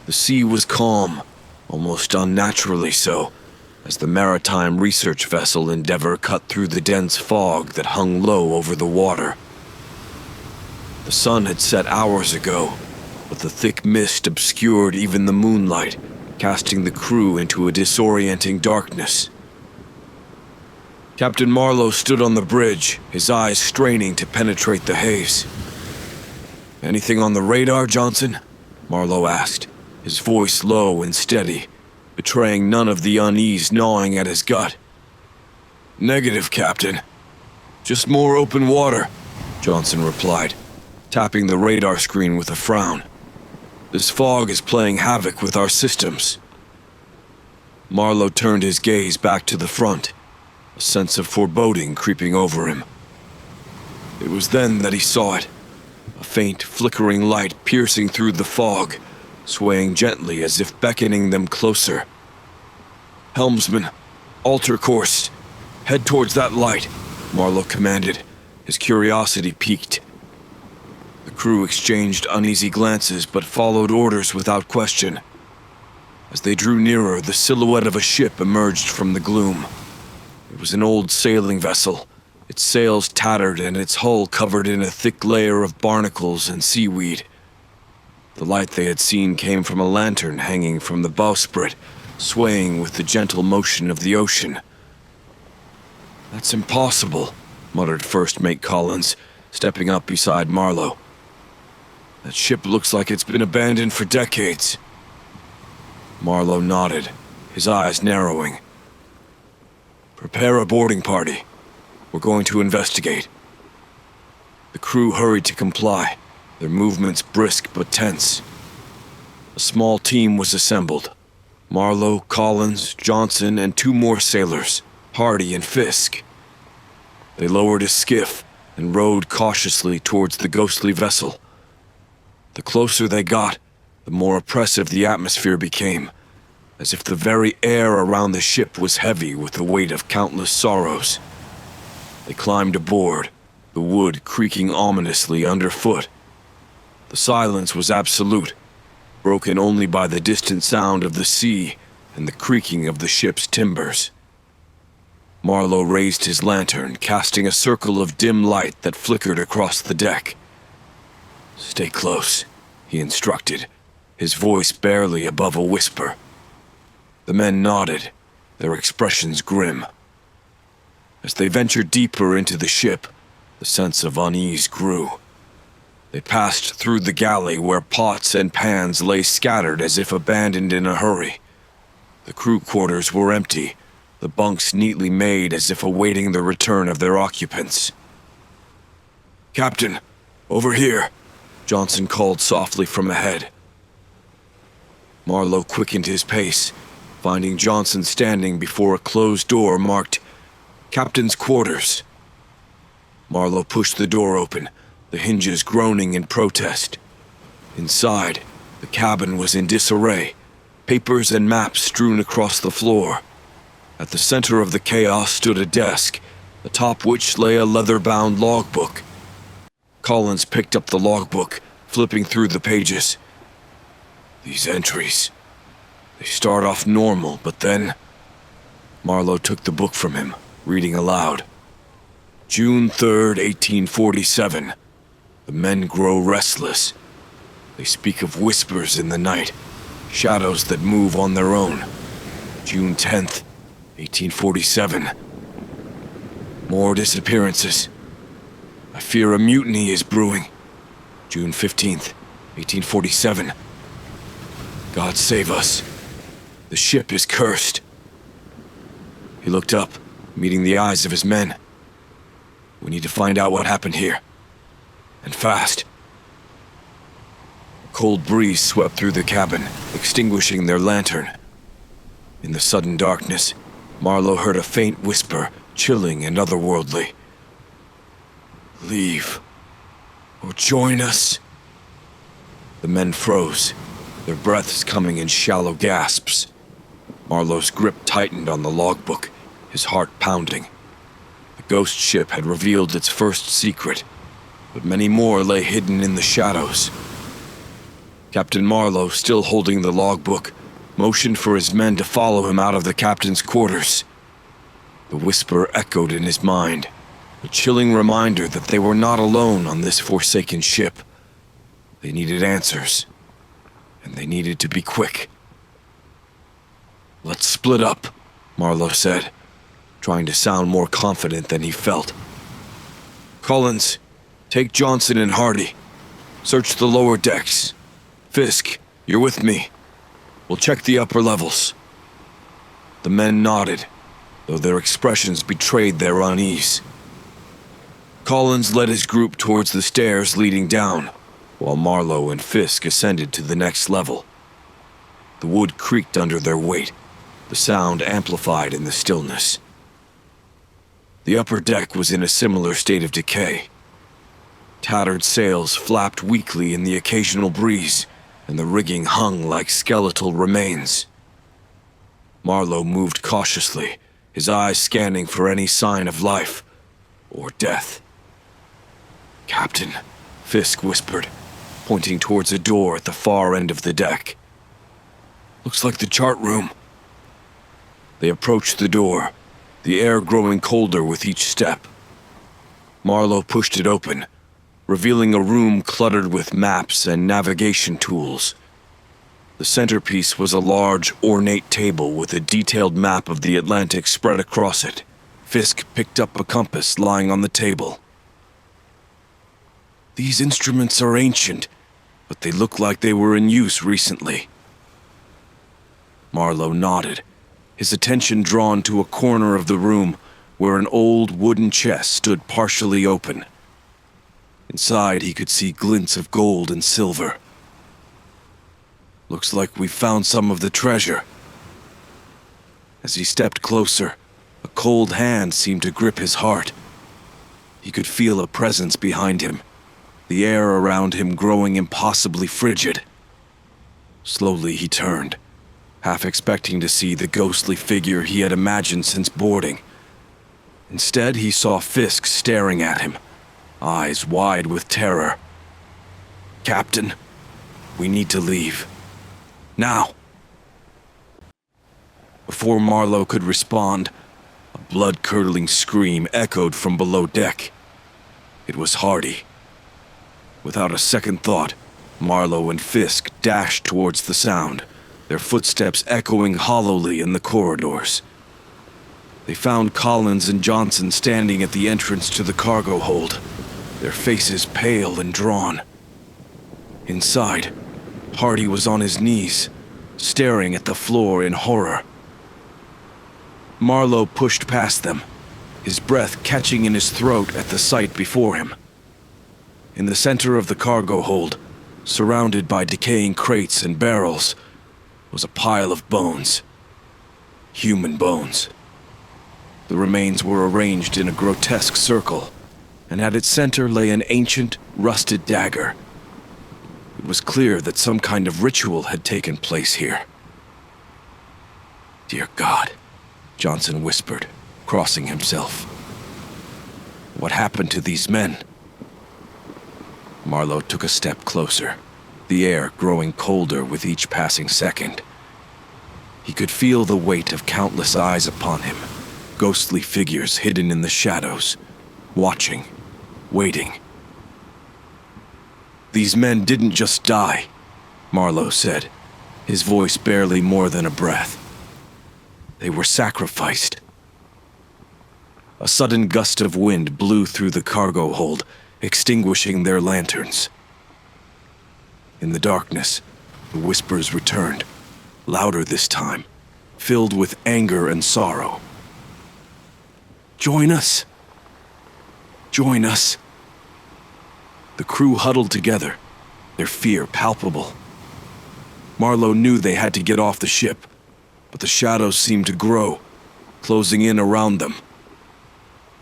The sea was calm, almost unnaturally so, as the maritime research vessel Endeavour cut through the dense fog that hung low over the water. The sun had set hours ago, but the thick mist obscured even the moonlight, casting the crew into a disorienting darkness. Captain Marlowe stood on the bridge, his eyes straining to penetrate the haze. "Anything on the radar, Johnson?" Marlowe asked, his voice low and steady, betraying none of the unease gnawing at his gut. "Negative, Captain. Just more open water," Johnson replied, tapping the radar screen with a frown. "This fog is playing havoc with our systems." Marlowe turned his gaze back to the front, a sense of foreboding creeping over him. It was then that he saw it, a faint, flickering light piercing through the fog, swaying gently as if beckoning them closer. "Helmsman, alter course. Head towards that light," Marlowe commanded, his curiosity piqued. The crew exchanged uneasy glances but followed orders without question. As they drew nearer, the silhouette of a ship emerged from the gloom. It was an old sailing vessel, its sails tattered and its hull covered in a thick layer of barnacles and seaweed. The light they had seen came from a lantern hanging from the bowsprit, swaying with the gentle motion of the ocean. "That's impossible," muttered First Mate Collins, stepping up beside Marlowe. "That ship looks like it's been abandoned for decades." Marlowe nodded, his eyes narrowing. "Prepare a boarding party. We're going to investigate." The crew hurried to comply, their movements brisk but tense. A small team was assembled. Marlowe, Collins, Johnson, and 2 more sailors, Hardy and Fisk. They lowered a skiff and rowed cautiously towards the ghostly vessel. The closer they got, the more oppressive the atmosphere became, as if the very air around the ship was heavy with the weight of countless sorrows. They climbed aboard, the wood creaking ominously underfoot. The silence was absolute, broken only by the distant sound of the sea and the creaking of the ship's timbers. Marlowe raised his lantern, casting a circle of dim light that flickered across the deck. "Stay close," he instructed, his voice barely above a whisper. The men nodded, their expressions grim. As they ventured deeper into the ship, the sense of unease grew. They passed through the galley where pots and pans lay scattered as if abandoned in a hurry. The crew quarters were empty, the bunks neatly made as if awaiting the return of their occupants. "Captain, over here," Johnson called softly from ahead. Marlowe quickened his pace, finding Johnson standing before a closed door marked "Captain's Quarters." Marlowe pushed the door open, the hinges groaning in protest. Inside, the cabin was in disarray, papers and maps strewn across the floor. At the center of the chaos stood a desk, atop which lay a leather-bound logbook. Collins picked up the logbook, flipping through the pages. "These entries, they start off normal, but then..." Marlowe took the book from him, reading aloud. "June 3rd, 1847. The men grow restless. They speak of whispers in the night, shadows that move on their own. June 10th, 1847. More disappearances. I fear a mutiny is brewing. June 15th, 1847. God save us. The ship is cursed." He looked up, meeting the eyes of his men. "We need to find out what happened here. And fast." A cold breeze swept through the cabin, extinguishing their lantern. In the sudden darkness, Marlowe heard a faint whisper, chilling and otherworldly. "Leave. Or join us." The men froze, their breaths coming in shallow gasps. Marlowe's grip tightened on the logbook, his heart pounding. The ghost ship had revealed its first secret, but many more lay hidden in the shadows. Captain Marlowe, still holding the logbook, motioned for his men to follow him out of the captain's quarters. The whisper echoed in his mind, a chilling reminder that they were not alone on this forsaken ship. They needed answers, and they needed to be quick. "Let's split up," Marlowe said, trying to sound more confident than he felt. "Collins, take Johnson and Hardy. Search the lower decks. Fisk, you're with me. We'll check the upper levels." The men nodded, though their expressions betrayed their unease. Collins led his group towards the stairs leading down, while Marlowe and Fisk ascended to the next level. The wood creaked under their weight, the sound amplified in the stillness. The upper deck was in a similar state of decay. Tattered sails flapped weakly in the occasional breeze, and the rigging hung like skeletal remains. Marlowe moved cautiously, his eyes scanning for any sign of life or death. "Captain," Fisk whispered, pointing towards a door at the far end of the deck. "Looks like the chart room." They approached the door, the air growing colder with each step. Marlowe pushed it open, revealing a room cluttered with maps and navigation tools. The centerpiece was a large, ornate table with a detailed map of the Atlantic spread across it. Fisk picked up a compass lying on the table. "These instruments are ancient, but they look like they were in use recently." Marlowe nodded, his attention drawn to a corner of the room where an old wooden chest stood partially open. Inside, he could see glints of gold and silver. "Looks like we found some of the treasure." As he stepped closer, a cold hand seemed to grip his heart. He could feel a presence behind him, the air around him growing impossibly frigid. Slowly he turned, half expecting to see the ghostly figure he had imagined since boarding. Instead, he saw Fisk staring at him, eyes wide with terror. "Captain, we need to leave. Now!" Before Marlowe could respond, a blood-curdling scream echoed from below deck. It was Hardy. Without a second thought, Marlowe and Fisk dashed towards the sound, their footsteps echoing hollowly in the corridors. They found Collins and Johnson standing at the entrance to the cargo hold, their faces pale and drawn. Inside, Hardy was on his knees, staring at the floor in horror. Marlowe pushed past them, his breath catching in his throat at the sight before him. In the center of the cargo hold, surrounded by decaying crates and barrels, was a pile of bones. Human bones. The remains were arranged in a grotesque circle, and at its center lay an ancient, rusted dagger. It was clear that some kind of ritual had taken place here. "Dear God," Johnson whispered, crossing himself. "What happened to these men?" Marlowe took a step closer, the air growing colder with each passing second. He could feel the weight of countless eyes upon him, ghostly figures hidden in the shadows, watching, waiting. "These men didn't just die," Marlowe said, his voice barely more than a breath. "They were sacrificed." A sudden gust of wind blew through the cargo hold, extinguishing their lanterns. In the darkness, the whispers returned, louder this time, filled with anger and sorrow. "Join us! Join us!" The crew huddled together, their fear palpable. Marlowe knew they had to get off the ship, but the shadows seemed to grow, closing in around them.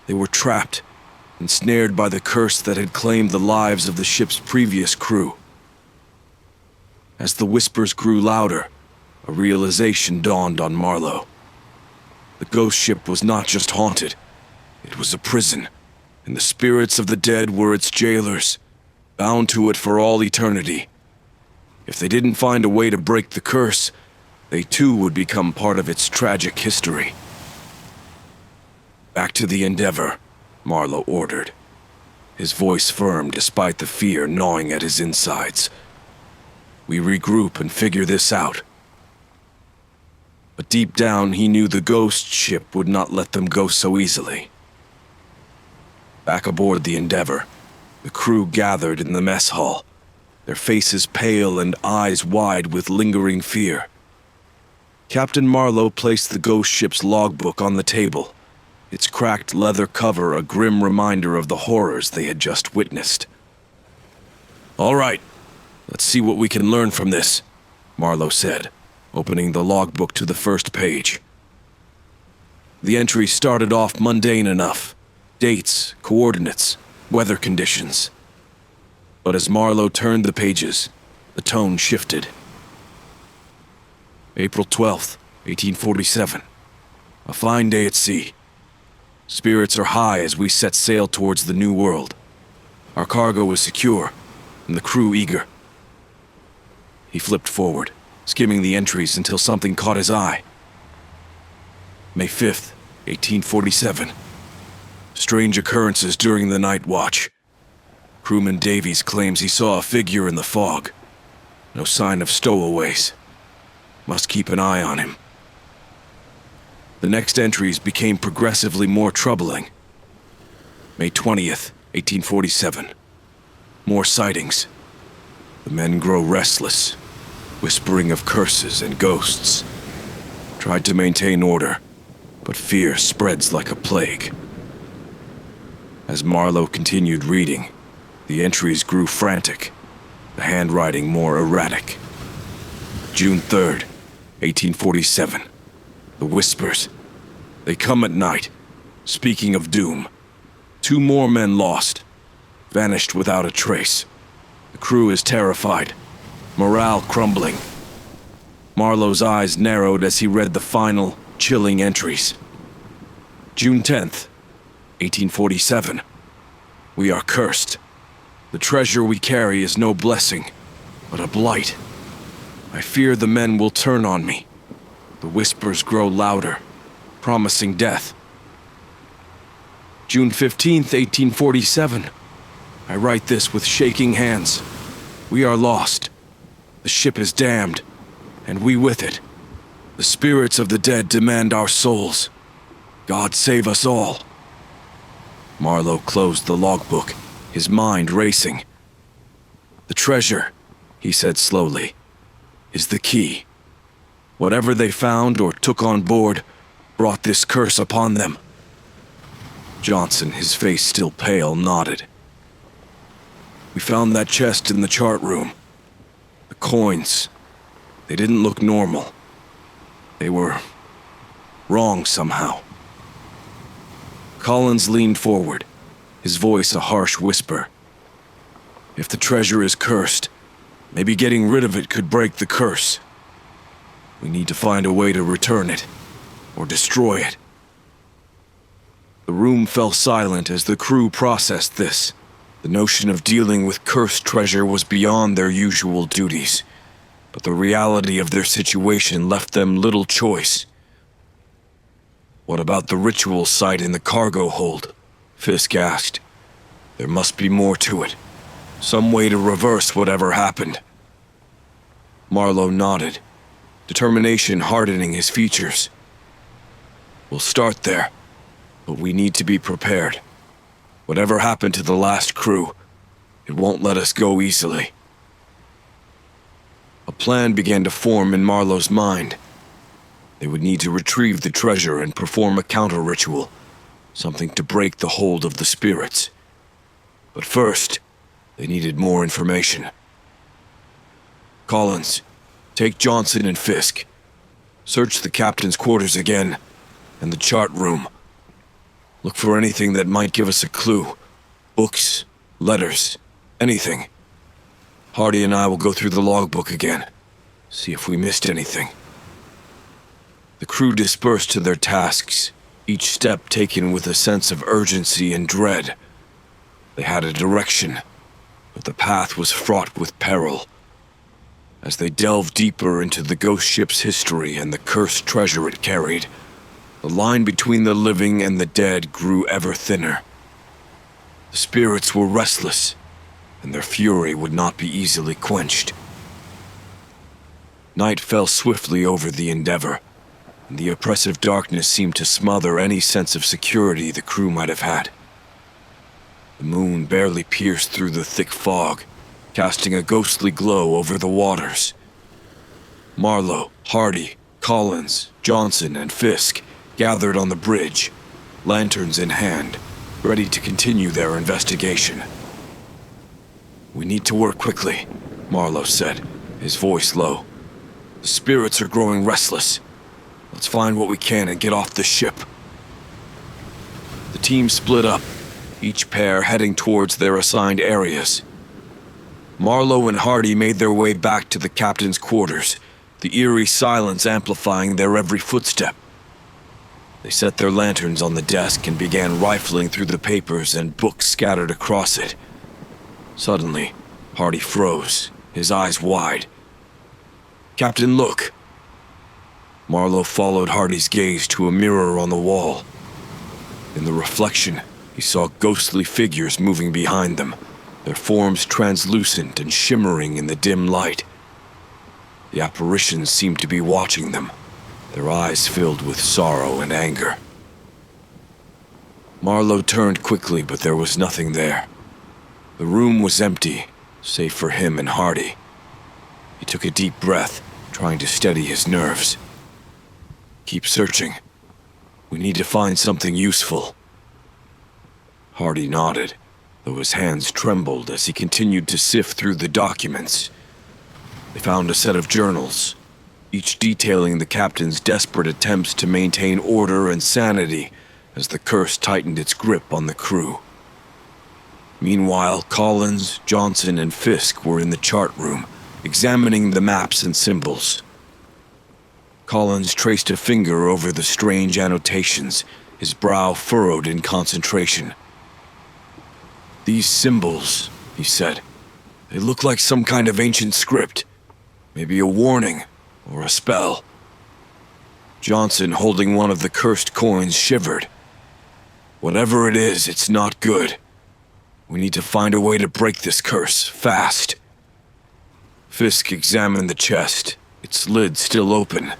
They were trapped, ensnared by the curse that had claimed the lives of the ship's previous crew. As the whispers grew louder, a realization dawned on Marlowe. The ghost ship was not just haunted, it was a prison, and the spirits of the dead were its jailers, bound to it for all eternity. If they didn't find a way to break the curse, they too would become part of its tragic history. "Back to the Endeavor," Marlowe ordered, his voice firm despite the fear gnawing at his insides. "We regroup and figure this out." But deep down, he knew the ghost ship would not let them go so easily. Back aboard the Endeavor, the crew gathered in the mess hall, their faces pale and eyes wide with lingering fear. Captain Marlowe placed the ghost ship's logbook on the table, its cracked leather cover a grim reminder of the horrors they had just witnessed. "All right, let's see what we can learn from this," Marlowe said, opening the logbook to the first page. The entry started off mundane enough: dates, coordinates, weather conditions. But as Marlowe turned the pages, the tone shifted. April 12th, 1847. A fine day at sea. Spirits are high as we set sail towards the New World. Our cargo is secure, and the crew eager. He flipped forward, skimming the entries until something caught his eye. May 5th, 1847. Strange occurrences during the night watch. Crewman Davies claims he saw a figure in the fog. No sign of stowaways. Must keep an eye on him. The next entries became progressively more troubling. May 20th, 1847. More sightings. The men grow restless, whispering of curses and ghosts. Tried to maintain order, but fear spreads like a plague. As Marlowe continued reading, the entries grew frantic, the handwriting more erratic. June 3rd, 1847. The whispers. They come at night, speaking of doom. 2 more men lost, vanished without a trace. The crew is terrified, morale crumbling. Marlowe's eyes narrowed as he read the final, chilling entries. June 10th, 1847. We are cursed. The treasure we carry is no blessing, but a blight. I fear the men will turn on me. The whispers grow louder, promising death. June 15th, 1847. I write this with shaking hands. We are lost. The ship is damned, and we with it. The spirits of the dead demand our souls. God save us all. Marlowe closed the logbook, his mind racing. The treasure, he said slowly, is the key. Whatever they found or took on board brought this curse upon them. Johnson, his face still pale, nodded. We found that chest in the chart room. The coins, they didn't look normal. They were wrong somehow. Collins leaned forward, his voice a harsh whisper. If the treasure is cursed, maybe getting rid of it could break the curse. We need to find a way to return it, or destroy it. The room fell silent as the crew processed this. The notion of dealing with cursed treasure was beyond their usual duties, but the reality of their situation left them little choice. What about the ritual site in the cargo hold? Fisk asked. There must be more to it. Some way to reverse whatever happened. Marlowe nodded, determination hardening his features. We'll start there, but we need to be prepared. Whatever happened to the last crew, it won't let us go easily. A plan began to form in Marlowe's mind. They would need to retrieve the treasure and perform a counter-ritual, something to break the hold of the spirits. But first, they needed more information. Collins, take Johnson and Fisk. Search the captain's quarters again, and the chart room. Look for anything that might give us a clue. Books, letters, anything. Hardy and I will go through the logbook again, see if we missed anything. The crew dispersed to their tasks, each step taken with a sense of urgency and dread. They had a direction, but the path was fraught with peril. As they delved deeper into the ghost ship's history and the cursed treasure it carried, the line between the living and the dead grew ever thinner. The spirits were restless, and their fury would not be easily quenched. Night fell swiftly over the Endeavor, and the oppressive darkness seemed to smother any sense of security the crew might have had. The moon barely pierced through the thick fog, casting a ghostly glow over the waters. Marlowe, Hardy, Collins, Johnson, and Fisk gathered on the bridge, lanterns in hand, ready to continue their investigation. "We need to work quickly," Marlowe said, his voice low. "The spirits are growing restless. Let's find what we can and get off the ship." The team split up, each pair heading towards their assigned areas. Marlowe and Hardy made their way back to the captain's quarters, the eerie silence amplifying their every footstep. They set their lanterns on the desk and began rifling through the papers and books scattered across it. Suddenly, Hardy froze, his eyes wide. "Captain, look!" Marlowe followed Hardy's gaze to a mirror on the wall. In the reflection, he saw ghostly figures moving behind them, their forms translucent and shimmering in the dim light. The apparitions seemed to be watching them, their eyes filled with sorrow and anger. Marlowe turned quickly, but there was nothing there. The room was empty, save for him and Hardy. He took a deep breath, trying to steady his nerves. "Keep searching. We need to find something useful." Hardy nodded, though his hands trembled as he continued to sift through the documents. They found a set of journals, each detailing the captain's desperate attempts to maintain order and sanity as the curse tightened its grip on the crew. Meanwhile, Collins, Johnson, and Fisk were in the chart room, examining the maps and symbols. Collins traced a finger over the strange annotations, his brow furrowed in concentration. "These symbols," he said, "they look like some kind of ancient script. Maybe a warning or a spell." Johnson, holding one of the cursed coins, shivered. "Whatever it is, it's not good. We need to find a way to break this curse, fast." Fisk examined the chest, its lid still open.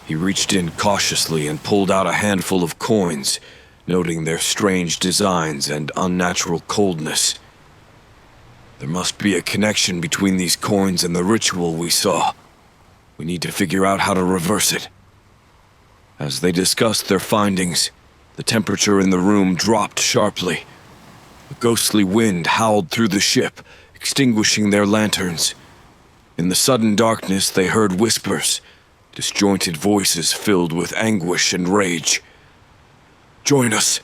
He reached in cautiously and pulled out a handful of coins, noting their strange designs and unnatural coldness. "There must be a connection between these coins and the ritual we saw. We need to figure out how to reverse it." As they discussed their findings, the temperature in the room dropped sharply. A ghostly wind howled through the ship, extinguishing their lanterns. In the sudden darkness, they heard whispers, disjointed voices filled with anguish and rage. "Join us!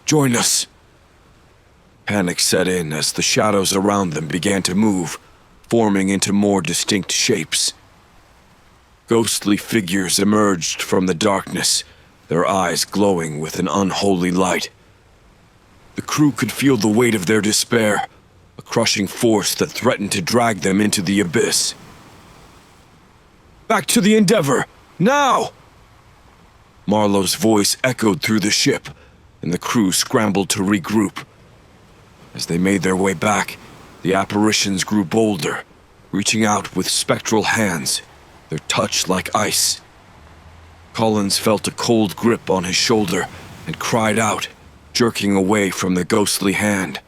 Join us!" Panic set in as the shadows around them began to move, forming into more distinct shapes. Ghostly figures emerged from the darkness, their eyes glowing with an unholy light. The crew could feel the weight of their despair, a crushing force that threatened to drag them into the abyss. "Back to the Endeavor! Now!" Marlowe's voice echoed through the ship, and the crew scrambled to regroup. As they made their way back, the apparitions grew bolder, reaching out with spectral hands, their touch like ice. Collins felt a cold grip on his shoulder and cried out, jerking away from the ghostly hand.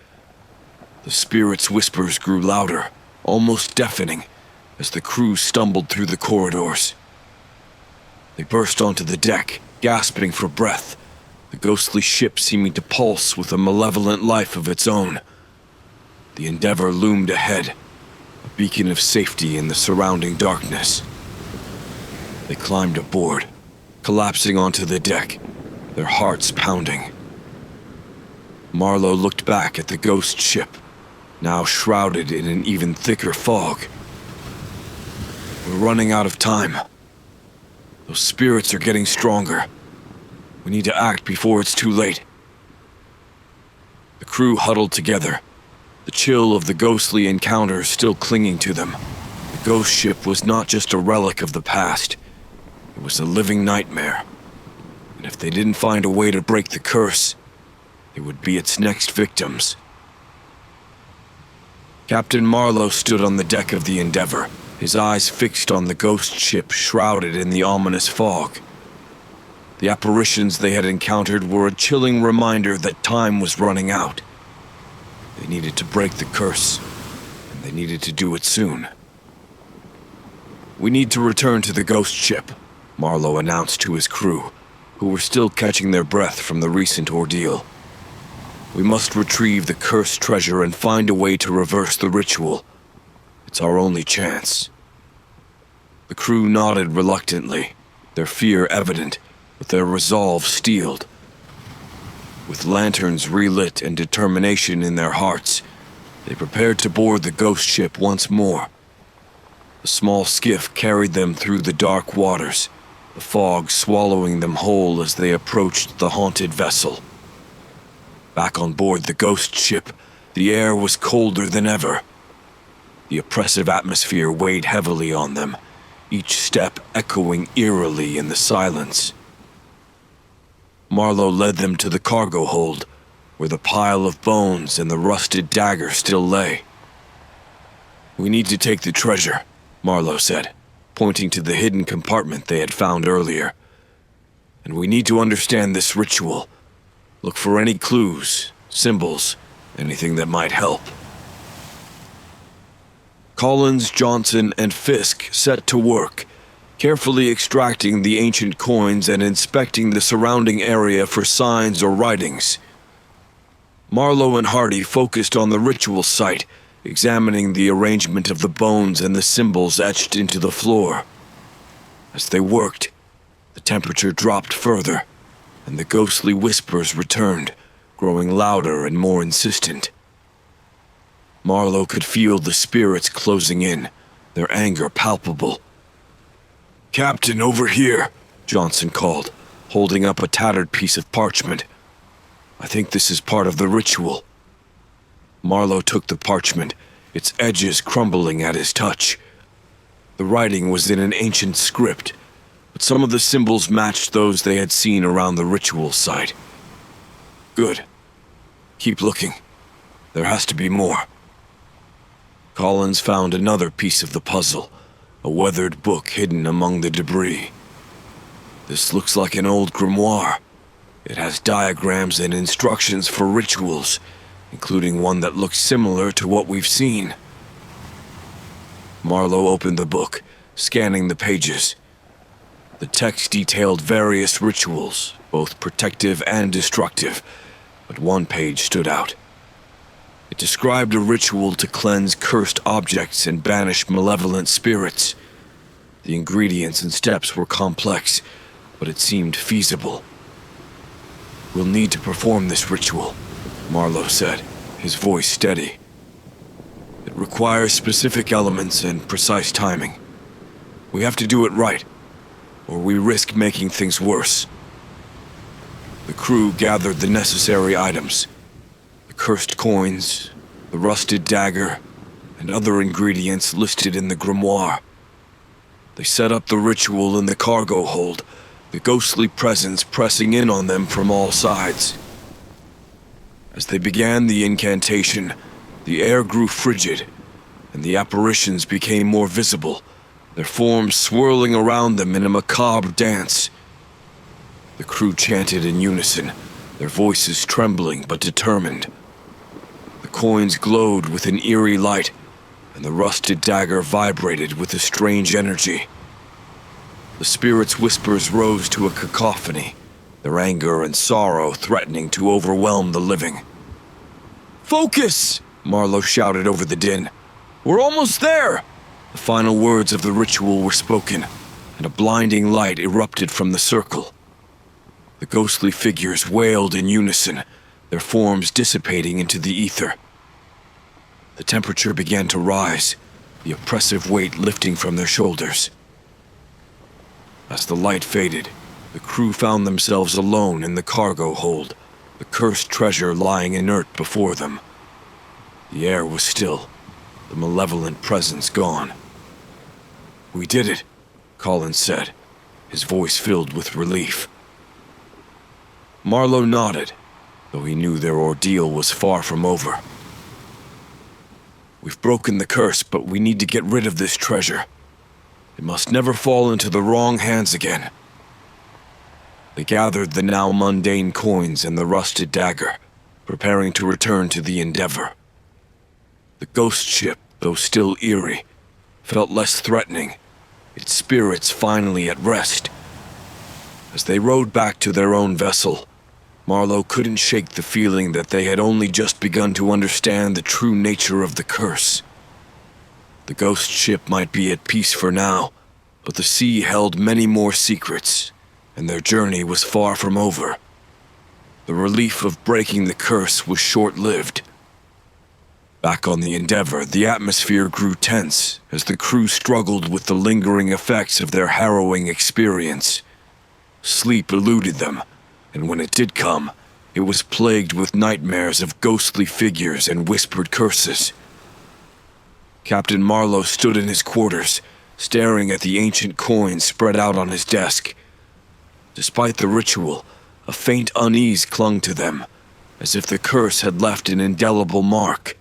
The spirit's whispers grew louder, almost deafening, as the crew stumbled through the corridors. They burst onto the deck, gasping for breath, the ghostly ship seeming to pulse with a malevolent life of its own. The Endeavor loomed ahead, a beacon of safety in the surrounding darkness. They climbed aboard, collapsing onto the deck, their hearts pounding. Marlowe looked back at the ghost ship, now shrouded in an even thicker fog. "We're running out of time. Those spirits are getting stronger. We need to act before it's too late." The crew huddled together, the chill of the ghostly encounter still clinging to them. The ghost ship was not just a relic of the past. It was a living nightmare. And if they didn't find a way to break the curse, they would be its next victims. Captain Marlowe stood on the deck of the Endeavour, his eyes fixed on the ghost ship shrouded in the ominous fog. The apparitions they had encountered were a chilling reminder that time was running out. They needed to break the curse, and they needed to do it soon. "We need to return to the ghost ship," Marlowe announced to his crew, who were still catching their breath from the recent ordeal. "We must retrieve the cursed treasure and find a way to reverse the ritual. It's our only chance." The crew nodded reluctantly, their fear evident, but their resolve steeled. With lanterns relit and determination in their hearts, they prepared to board the ghost ship once more. The small skiff carried them through the dark waters, the fog swallowing them whole as they approached the haunted vessel. Back on board the ghost ship, the air was colder than ever. The oppressive atmosphere weighed heavily on them, each step echoing eerily in the silence. Marlowe led them to the cargo hold, where the pile of bones and the rusted dagger still lay. "We need to take the treasure," Marlowe said, pointing to the hidden compartment they had found earlier. "And we need to understand this ritual. Look for any clues, symbols, anything that might help." Collins, Johnson, and Fisk set to work, carefully extracting the ancient coins and inspecting the surrounding area for signs or writings. Marlowe and Hardy focused on the ritual site, examining the arrangement of the bones and the symbols etched into the floor. As they worked, the temperature dropped further, and the ghostly whispers returned, growing louder and more insistent. Marlowe could feel the spirits closing in, their anger palpable. "Captain, over here," Johnson called, holding up a tattered piece of parchment. "I think this is part of the ritual." Marlowe took the parchment, its edges crumbling at his touch. The writing was in an ancient script, but some of the symbols matched those they had seen around the ritual site. "Good. Keep looking. There has to be more." Collins found another piece of the puzzle, a weathered book hidden among the debris. "This looks like an old grimoire. It has diagrams and instructions for rituals, including one that looks similar to what we've seen." Marlowe opened the book, scanning the pages. The text detailed various rituals, both protective and destructive, but one page stood out. It described a ritual to cleanse cursed objects and banish malevolent spirits. The ingredients and steps were complex, but it seemed feasible. "We'll need to perform this ritual," Marlowe said, his voice steady. "It requires specific elements and precise timing. We have to do it right, or we risk making things worse." The crew gathered the necessary items: the cursed coins, the rusted dagger, and other ingredients listed in the grimoire. They set up the ritual in the cargo hold, the ghostly presence pressing in on them from all sides. As they began the incantation, the air grew frigid, and the apparitions became more visible, their forms swirling around them in a macabre dance. The crew chanted in unison, their voices trembling but determined. The coins glowed with an eerie light, and the rusted dagger vibrated with a strange energy. The spirits' whispers rose to a cacophony, their anger and sorrow threatening to overwhelm the living. "Focus!" Marlowe shouted over the din. "We're almost there!" The final words of the ritual were spoken, and a blinding light erupted from the circle. The ghostly figures wailed in unison, their forms dissipating into the ether. The temperature began to rise, the oppressive weight lifting from their shoulders. As the light faded, the crew found themselves alone in the cargo hold, the cursed treasure lying inert before them. The air was still, the malevolent presence gone. "We did it," Collins said, his voice filled with relief. Marlowe nodded, though he knew their ordeal was far from over. "We've broken the curse, but we need to get rid of this treasure. It must never fall into the wrong hands again." They gathered the now mundane coins and the rusted dagger, preparing to return to the Endeavor. The ghost ship, though still eerie, felt less threatening, its spirits finally at rest. As they rowed back to their own vessel, Marlowe couldn't shake the feeling that they had only just begun to understand the true nature of the curse. The ghost ship might be at peace for now, but the sea held many more secrets, and their journey was far from over. The relief of breaking the curse was short-lived. Back on the Endeavor, the atmosphere grew tense as the crew struggled with the lingering effects of their harrowing experience. Sleep eluded them, and when it did come, it was plagued with nightmares of ghostly figures and whispered curses. Captain Marlowe stood in his quarters, staring at the ancient coins spread out on his desk. Despite the ritual, a faint unease clung to them, as if the curse had left an indelible mark.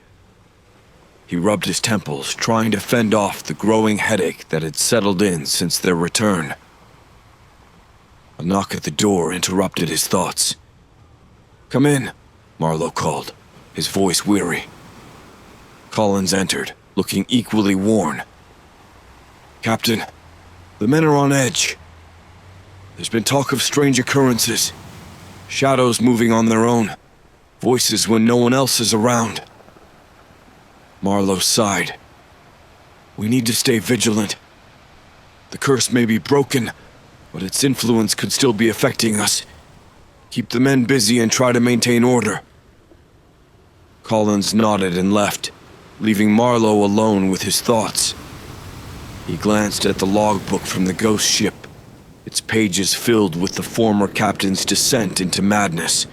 He rubbed his temples, trying to fend off the growing headache that had settled in since their return. A knock at the door interrupted his thoughts. "Come in," Marlowe called, his voice weary. Collins entered, looking equally worn. "Captain, the men are on edge. There's been talk of strange occurrences, shadows moving on their own, voices when no one else is around." Marlowe sighed. "We need to stay vigilant. The curse may be broken, but its influence could still be affecting us. Keep the men busy and try to maintain order." Collins nodded and left, leaving Marlowe alone with his thoughts. He glanced at the logbook from the ghost ship, its pages filled with the former captain's descent into madness.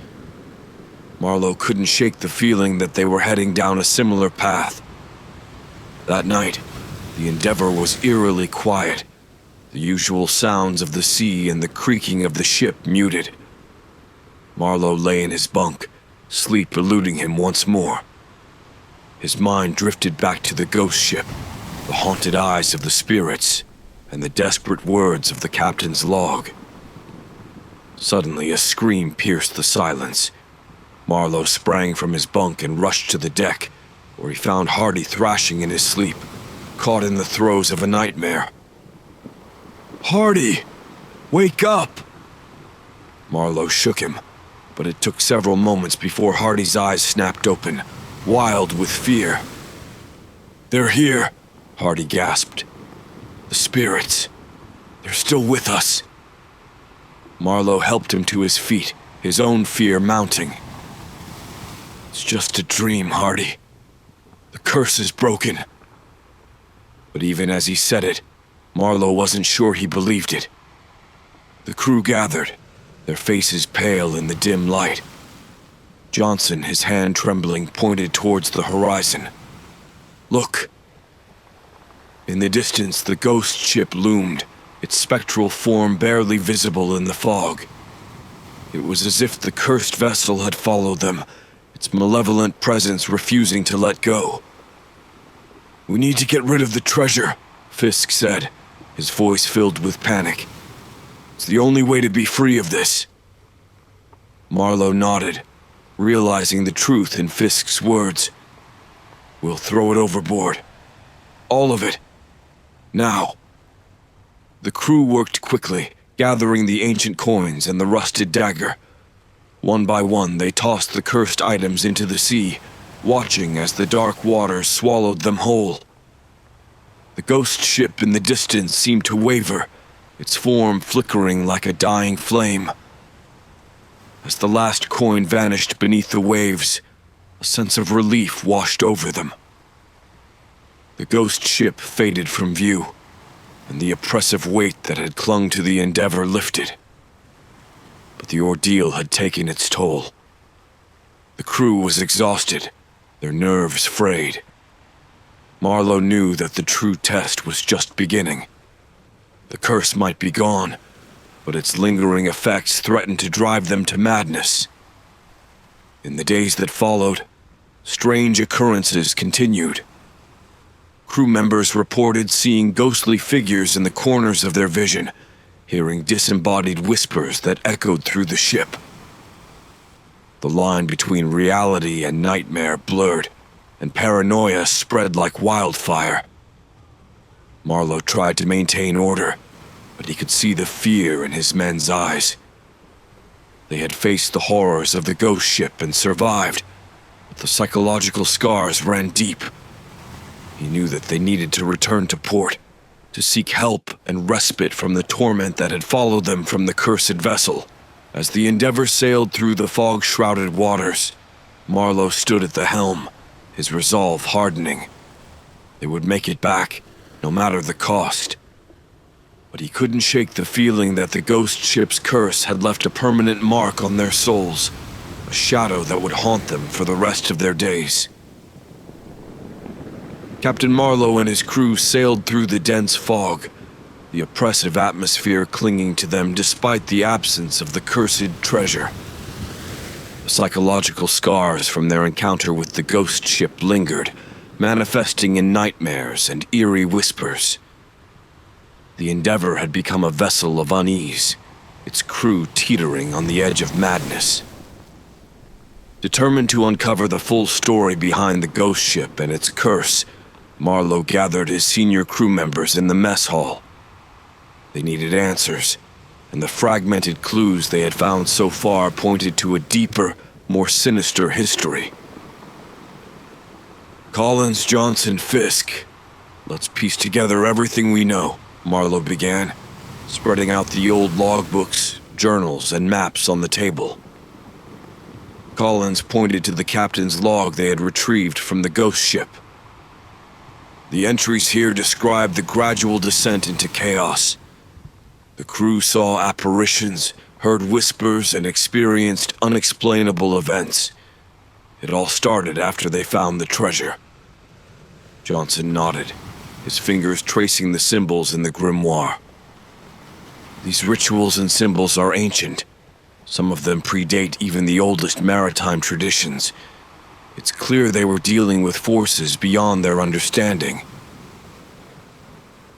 Marlowe couldn't shake the feeling that they were heading down a similar path. That night, the Endeavor was eerily quiet, the usual sounds of the sea and the creaking of the ship muted. Marlowe lay in his bunk, sleep eluding him once more. His mind drifted back to the ghost ship, the haunted eyes of the spirits, and the desperate words of the captain's log. Suddenly, a scream pierced the silence. Marlowe sprang from his bunk and rushed to the deck, where he found Hardy thrashing in his sleep, caught in the throes of a nightmare. "Hardy! Wake up!" Marlowe shook him, but it took several moments before Hardy's eyes snapped open, wild with fear. "They're here," Hardy gasped. "The spirits. They're still with us." Marlowe helped him to his feet, his own fear mounting. "It's just a dream, Hardy. The curse is broken." But even as he said it, Marlowe wasn't sure he believed it. The crew gathered, their faces pale in the dim light. Johnson, his hand trembling, pointed towards the horizon. "Look." In the distance, the ghost ship loomed, its spectral form barely visible in the fog. It was as if the cursed vessel had followed them, its malevolent presence refusing to let go. "We need to get rid of the treasure," Fisk said, his voice filled with panic. "It's the only way to be free of this." Marlowe nodded, realizing the truth in Fisk's words. "We'll throw it overboard. All of it. Now." The crew worked quickly, gathering the ancient coins and the rusted dagger. One by one, they tossed the cursed items into the sea, watching as the dark waters swallowed them whole. The ghost ship in the distance seemed to waver, its form flickering like a dying flame. As the last coin vanished beneath the waves, a sense of relief washed over them. The ghost ship faded from view, and the oppressive weight that had clung to the Endeavor lifted. But the ordeal had taken its toll. The crew was exhausted, their nerves frayed. Marlowe knew that the true test was just beginning. The curse might be gone, but its lingering effects threatened to drive them to madness. In the days that followed, strange occurrences continued. Crew members reported seeing ghostly figures in the corners of their vision, hearing disembodied whispers that echoed through the ship. The line between reality and nightmare blurred, and paranoia spread like wildfire. Marlowe tried to maintain order, but he could see the fear in his men's eyes. They had faced the horrors of the ghost ship and survived, but the psychological scars ran deep. He knew that they needed to return to port, to seek help and respite from the torment that had followed them from the cursed vessel. As the Endeavor sailed through the fog-shrouded waters, Marlowe stood at the helm, his resolve hardening. They would make it back, no matter the cost. But he couldn't shake the feeling that the ghost ship's curse had left a permanent mark on their souls, a shadow that would haunt them for the rest of their days. Captain Marlowe and his crew sailed through the dense fog, the oppressive atmosphere clinging to them despite the absence of the cursed treasure. The psychological scars from their encounter with the ghost ship lingered, manifesting in nightmares and eerie whispers. The Endeavor had become a vessel of unease, its crew teetering on the edge of madness. Determined to uncover the full story behind the ghost ship and its curse, Marlowe gathered his senior crew members in the mess hall. They needed answers, and the fragmented clues they had found so far pointed to a deeper, more sinister history. Collins, Johnson, Fisk. Let's piece together everything we know, Marlowe began, spreading out the old logbooks, journals, and maps on the table. Collins pointed to the captain's log they had retrieved from the ghost ship. The entries here describe the gradual descent into chaos. The crew saw apparitions, heard whispers, and experienced unexplainable events. It all started after they found the treasure. Johnson nodded, his fingers tracing the symbols in the grimoire. These rituals and symbols are ancient. Some of them predate even the oldest maritime traditions. It's clear they were dealing with forces beyond their understanding.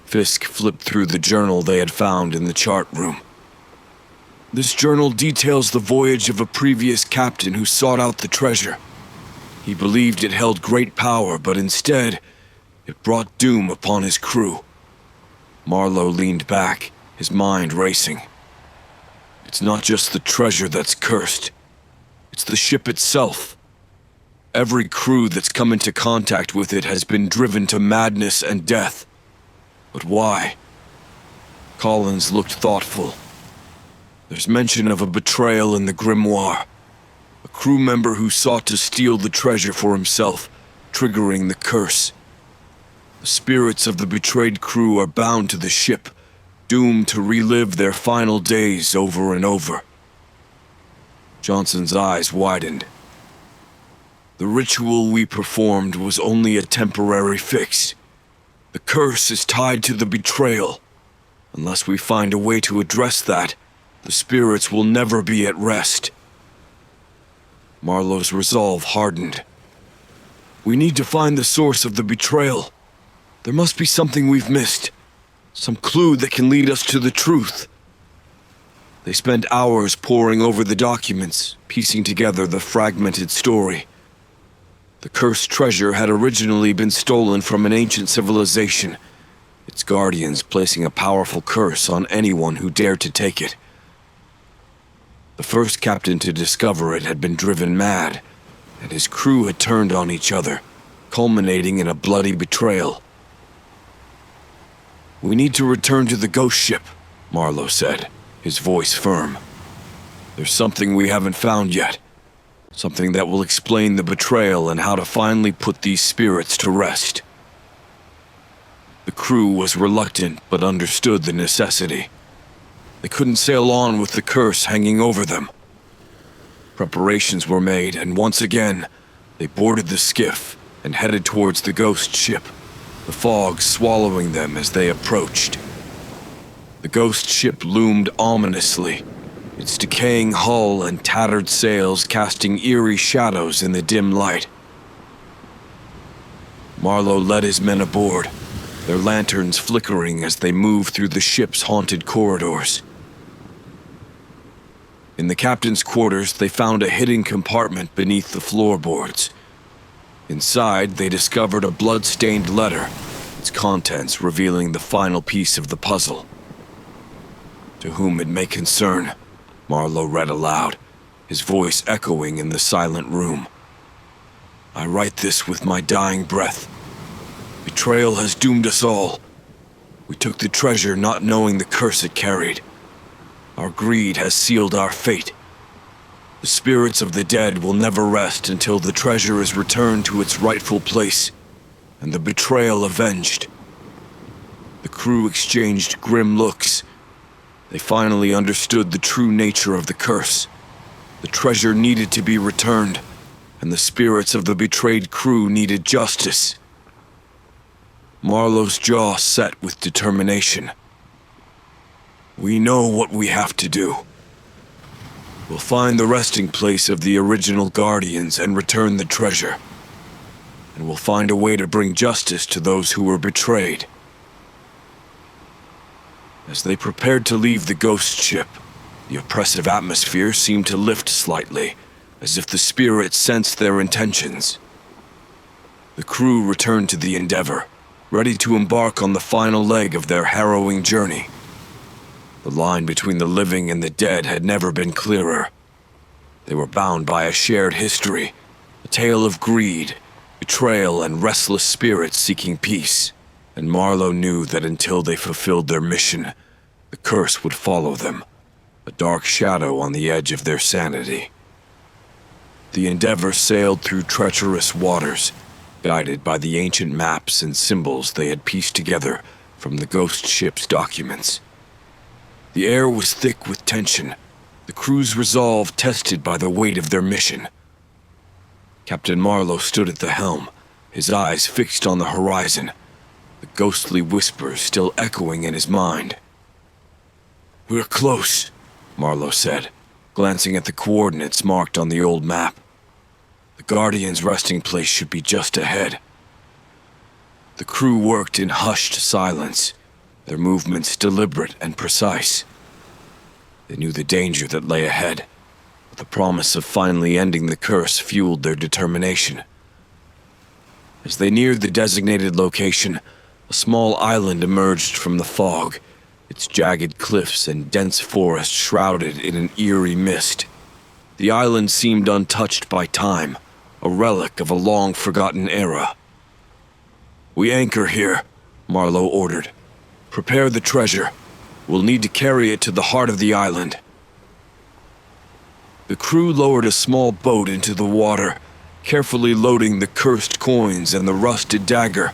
Fisk flipped through the journal they had found in the chart room. This journal details the voyage of a previous captain who sought out the treasure. He believed it held great power, but instead, it brought doom upon his crew. Marlowe leaned back, his mind racing. It's not just the treasure that's cursed. It's the ship itself. Every crew that's come into contact with it has been driven to madness and death. But why? Collins looked thoughtful. There's mention of a betrayal in the grimoire. A crew member who sought to steal the treasure for himself, triggering the curse. The spirits of the betrayed crew are bound to the ship, doomed to relive their final days over and over. Johnson's eyes widened. The ritual we performed was only a temporary fix. The curse is tied to the betrayal. Unless we find a way to address that, the spirits will never be at rest. Marlowe's resolve hardened. We need to find the source of the betrayal. There must be something we've missed. Some clue that can lead us to the truth. They spent hours poring over the documents, piecing together the fragmented story. The cursed treasure had originally been stolen from an ancient civilization, its guardians placing a powerful curse on anyone who dared to take it. The first captain to discover it had been driven mad, and his crew had turned on each other, culminating in a bloody betrayal. We need to return to the ghost ship, Marlowe said, his voice firm. There's something we haven't found yet. Something that will explain the betrayal and how to finally put these spirits to rest. The crew was reluctant but understood the necessity. They couldn't sail on with the curse hanging over them. Preparations were made, and once again, they boarded the skiff and headed towards the ghost ship, the fog swallowing them as they approached. The ghost ship loomed ominously, its decaying hull and tattered sails casting eerie shadows in the dim light. Marlowe led his men aboard, their lanterns flickering as they moved through the ship's haunted corridors. In the captain's quarters, they found a hidden compartment beneath the floorboards. Inside, they discovered a blood-stained letter, its contents revealing the final piece of the puzzle. "To whom it may concern," Marlowe read aloud, his voice echoing in the silent room. "I write this with my dying breath. Betrayal has doomed us all. We took the treasure not knowing the curse it carried. Our greed has sealed our fate. The spirits of the dead will never rest until the treasure is returned to its rightful place, and the betrayal avenged." The crew exchanged grim looks. They finally understood the true nature of the curse. The treasure needed to be returned, and the spirits of the betrayed crew needed justice. Marlowe's jaw set with determination. "We know what we have to do. We'll find the resting place of the original Guardians and return the treasure. And we'll find a way to bring justice to those who were betrayed." As they prepared to leave the ghost ship, the oppressive atmosphere seemed to lift slightly, as if the spirits sensed their intentions. The crew returned to the Endeavor, ready to embark on the final leg of their harrowing journey. The line between the living and the dead had never been clearer. They were bound by a shared history, a tale of greed, betrayal, and restless spirits seeking peace. And Marlowe knew that until they fulfilled their mission, the curse would follow them, a dark shadow on the edge of their sanity. The Endeavor sailed through treacherous waters, guided by the ancient maps and symbols they had pieced together from the ghost ship's documents. The air was thick with tension, the crew's resolve tested by the weight of their mission. Captain Marlowe stood at the helm, his eyes fixed on the horizon, the ghostly whispers still echoing in his mind. "We're close," Marlowe said, glancing at the coordinates marked on the old map. "The Guardian's resting place should be just ahead." The crew worked in hushed silence, their movements deliberate and precise. They knew the danger that lay ahead, but the promise of finally ending the curse fueled their determination. As they neared the designated location, a small island emerged from the fog, its jagged cliffs and dense forest shrouded in an eerie mist. The island seemed untouched by time, a relic of a long-forgotten era. "We anchor here," Marlowe ordered. "Prepare the treasure. We'll need to carry it to the heart of the island." The crew lowered a small boat into the water, carefully loading the cursed coins and the rusted dagger.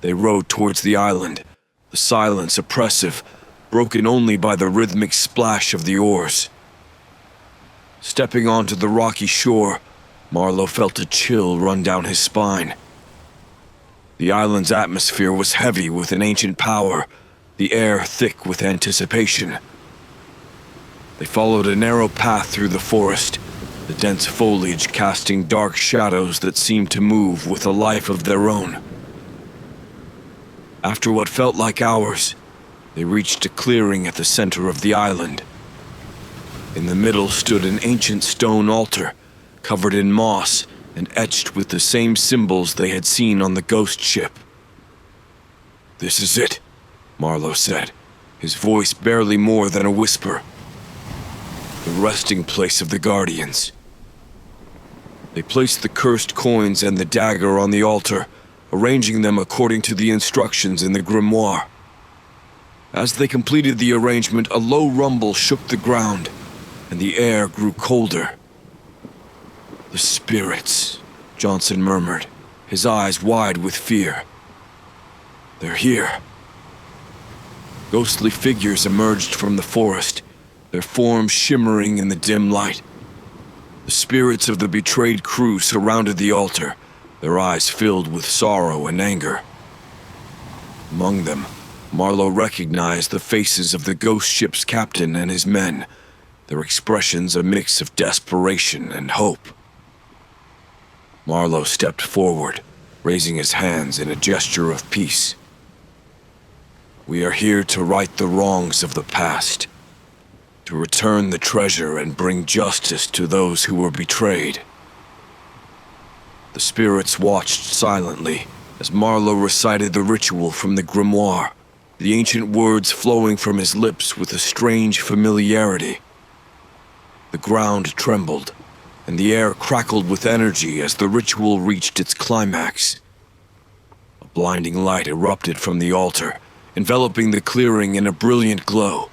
They rowed towards the island, the silence oppressive, broken only by the rhythmic splash of the oars. Stepping onto the rocky shore, Marlowe felt a chill run down his spine. The island's atmosphere was heavy with an ancient power, the air thick with anticipation. They followed a narrow path through the forest, the dense foliage casting dark shadows that seemed to move with a life of their own. After what felt like hours, they reached a clearing at the center of the island. In the middle stood an ancient stone altar, covered in moss and etched with the same symbols they had seen on the ghost ship. "This is it," Marlowe said, his voice barely more than a whisper. "The resting place of the Guardians." They placed the cursed coins and the dagger on the altar, arranging them according to the instructions in the grimoire. As they completed the arrangement, a low rumble shook the ground, and the air grew colder. "The spirits," Johnson murmured, his eyes wide with fear. "They're here." Ghostly figures emerged from the forest, their forms shimmering in the dim light. The spirits of the betrayed crew surrounded the altar, their eyes filled with sorrow and anger. Among them, Marlowe recognized the faces of the ghost ship's captain and his men, their expressions a mix of desperation and hope. Marlowe stepped forward, raising his hands in a gesture of peace. "We are here to right the wrongs of the past, to return the treasure and bring justice to those who were betrayed." The spirits watched silently as Marlowe recited the ritual from the grimoire, the ancient words flowing from his lips with a strange familiarity. The ground trembled, and the air crackled with energy as the ritual reached its climax. A blinding light erupted from the altar, enveloping the clearing in a brilliant glow.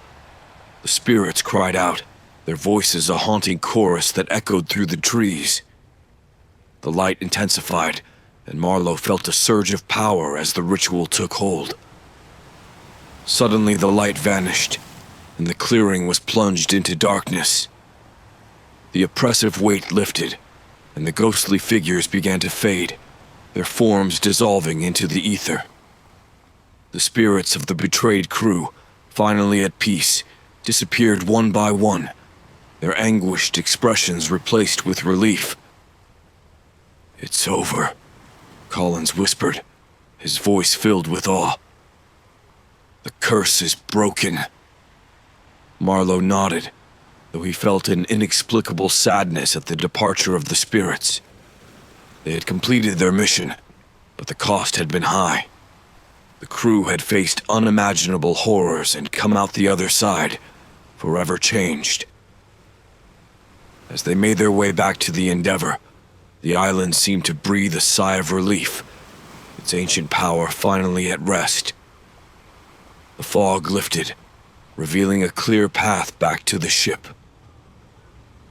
The spirits cried out, their voices a haunting chorus that echoed through the trees. The light intensified, and Marlowe felt a surge of power as the ritual took hold. Suddenly the light vanished, and the clearing was plunged into darkness. The oppressive weight lifted, and the ghostly figures began to fade, their forms dissolving into the ether. The spirits of the betrayed crew, finally at peace, disappeared one by one, their anguished expressions replaced with relief. "It's over," Collins whispered, his voice filled with awe. "The curse is broken." Marlowe nodded, though he felt an inexplicable sadness at the departure of the spirits. They had completed their mission, but the cost had been high. The crew had faced unimaginable horrors and come out the other side, forever changed. As they made their way back to the Endeavor, the island seemed to breathe a sigh of relief, its ancient power finally at rest. The fog lifted, revealing a clear path back to the ship.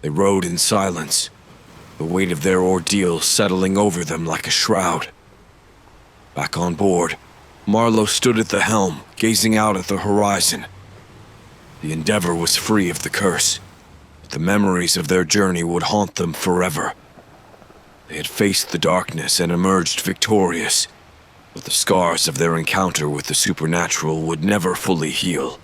They rowed in silence, the weight of their ordeal settling over them like a shroud. Back on board, Marlowe stood at the helm, gazing out at the horizon. The Endeavor was free of the curse, but the memories of their journey would haunt them forever. They had faced the darkness and emerged victorious, but the scars of their encounter with the supernatural would never fully heal.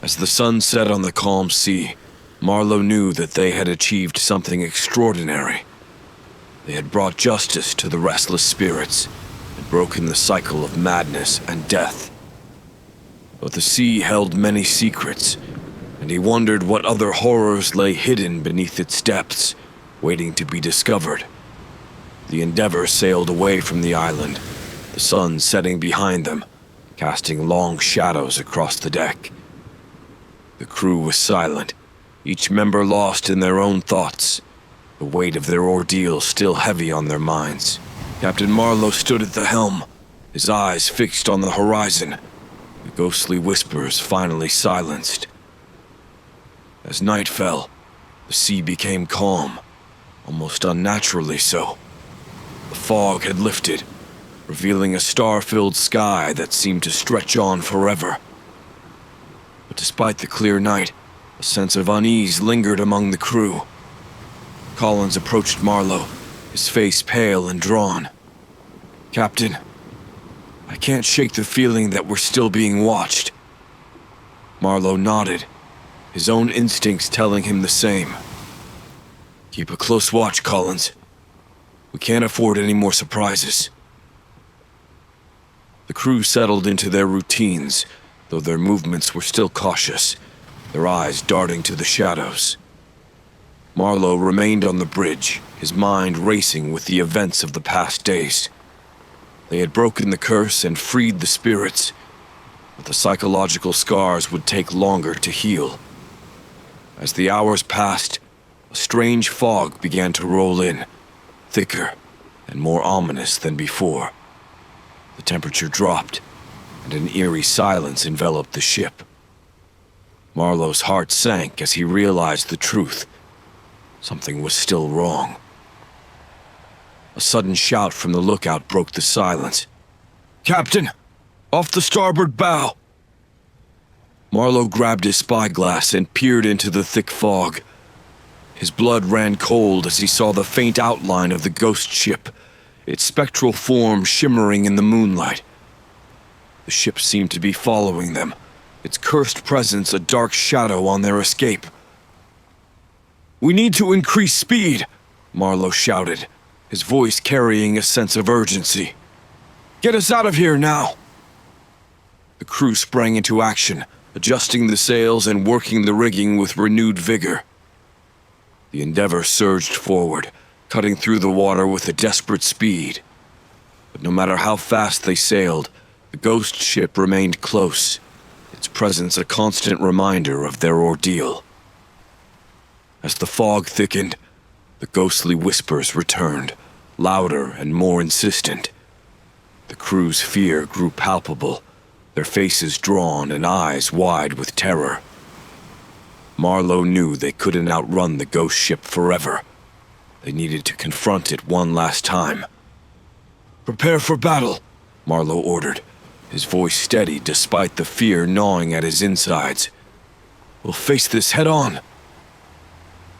As the sun set on the calm sea, Marlowe knew that they had achieved something extraordinary. They had brought justice to the restless spirits and broken the cycle of madness and death. But the sea held many secrets, and he wondered what other horrors lay hidden beneath its depths, waiting to be discovered. The Endeavor sailed away from the island, the sun setting behind them, casting long shadows across the deck. The crew was silent, each member lost in their own thoughts, the weight of their ordeal still heavy on their minds. Captain Marlowe stood at the helm, his eyes fixed on the horizon, the ghostly whispers finally silenced. As night fell, the sea became calm, almost unnaturally so. The fog had lifted, revealing a star-filled sky that seemed to stretch on forever. But despite the clear night, a sense of unease lingered among the crew. Collins approached Marlowe, his face pale and drawn. "Captain, I can't shake the feeling that we're still being watched." Marlowe nodded, his own instincts telling him the same. "Keep a close watch, Collins. We can't afford any more surprises." The crew settled into their routines, though their movements were still cautious, their eyes darting to the shadows. Marlowe remained on the bridge, his mind racing with the events of the past days. They had broken the curse and freed the spirits, but the psychological scars would take longer to heal. As the hours passed, a strange fog began to roll in, thicker and more ominous than before. The temperature dropped, and an eerie silence enveloped the ship. Marlowe's heart sank as he realized the truth. Something was still wrong. A sudden shout from the lookout broke the silence. "Captain! Off the starboard bow!" Marlowe grabbed his spyglass and peered into the thick fog. His blood ran cold as he saw the faint outline of the ghost ship, its spectral form shimmering in the moonlight. The ship seemed to be following them, its cursed presence a dark shadow on their escape. "We need to increase speed," Marlowe shouted, his voice carrying a sense of urgency. "Get us out of here now!" The crew sprang into action, adjusting the sails and working the rigging with renewed vigor. The Endeavour surged forward, cutting through the water with a desperate speed. But no matter how fast they sailed, the ghost ship remained close, its presence a constant reminder of their ordeal. As the fog thickened, the ghostly whispers returned, louder and more insistent. The crew's fear grew palpable, their faces drawn and eyes wide with terror. Marlowe knew they couldn't outrun the ghost ship forever. They needed to confront it one last time. "Prepare for battle," Marlowe ordered, his voice steady despite the fear gnawing at his insides. "We'll face this head on."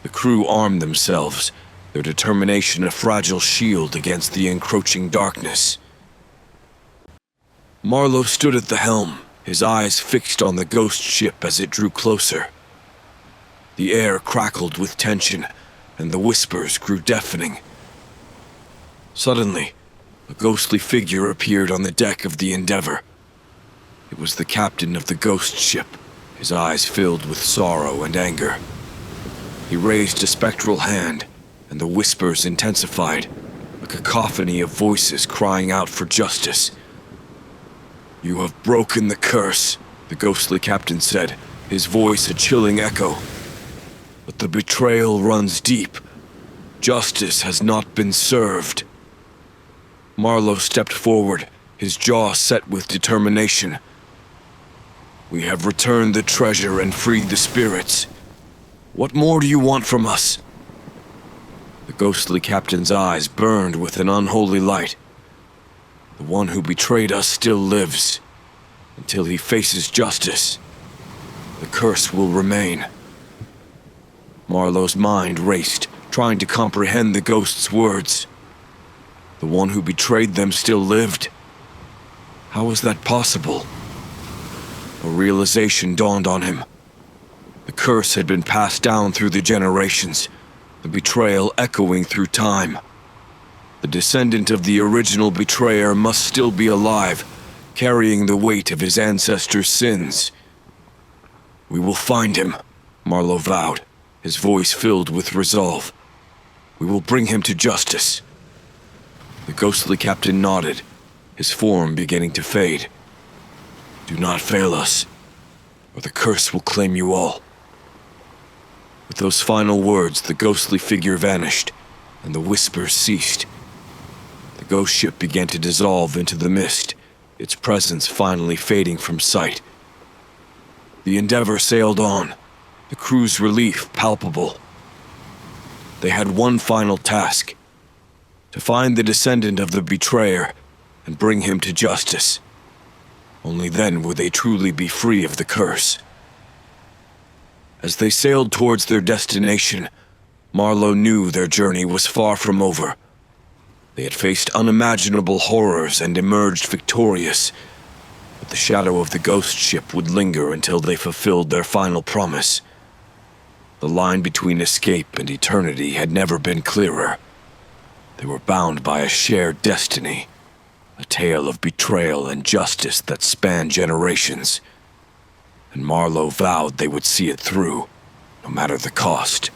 The crew armed themselves, their determination a fragile shield against the encroaching darkness. Marlowe stood at the helm, his eyes fixed on the ghost ship as it drew closer. The air crackled with tension, and the whispers grew deafening. Suddenly, a ghostly figure appeared on the deck of the Endeavour. It was the captain of the ghost ship, his eyes filled with sorrow and anger. He raised a spectral hand, and the whispers intensified, a cacophony of voices crying out for justice. "You have broken the curse," the ghostly captain said, his voice a chilling echo. "But the betrayal runs deep. Justice has not been served." Marlowe stepped forward, his jaw set with determination. "We have returned the treasure and freed the spirits. What more do you want from us?" The ghostly captain's eyes burned with an unholy light. "The one who betrayed us still lives. Until he faces justice, the curse will remain." Marlowe's mind raced, trying to comprehend the ghost's words. The one who betrayed them still lived? How was that possible? A realization dawned on him. The curse had been passed down through the generations, the betrayal echoing through time. The descendant of the original betrayer must still be alive, carrying the weight of his ancestors' sins. "We will find him," Marlowe vowed, his voice filled with resolve. "We will bring him to justice." The ghostly captain nodded, his form beginning to fade. "Do not fail us, or the curse will claim you all." With those final words, the ghostly figure vanished, and the whispers ceased. The ghost ship began to dissolve into the mist, its presence finally fading from sight. The Endeavour sailed on, the crew's relief palpable. They had one final task: to find the descendant of the betrayer and bring him to justice. Only then would they truly be free of the curse. As they sailed towards their destination, Marlowe knew their journey was far from over. They had faced unimaginable horrors and emerged victorious, but the shadow of the ghost ship would linger until they fulfilled their final promise. The line between escape and eternity had never been clearer. They were bound by a shared destiny, a tale of betrayal and justice that spanned generations. And Marlowe vowed they would see it through, no matter the cost.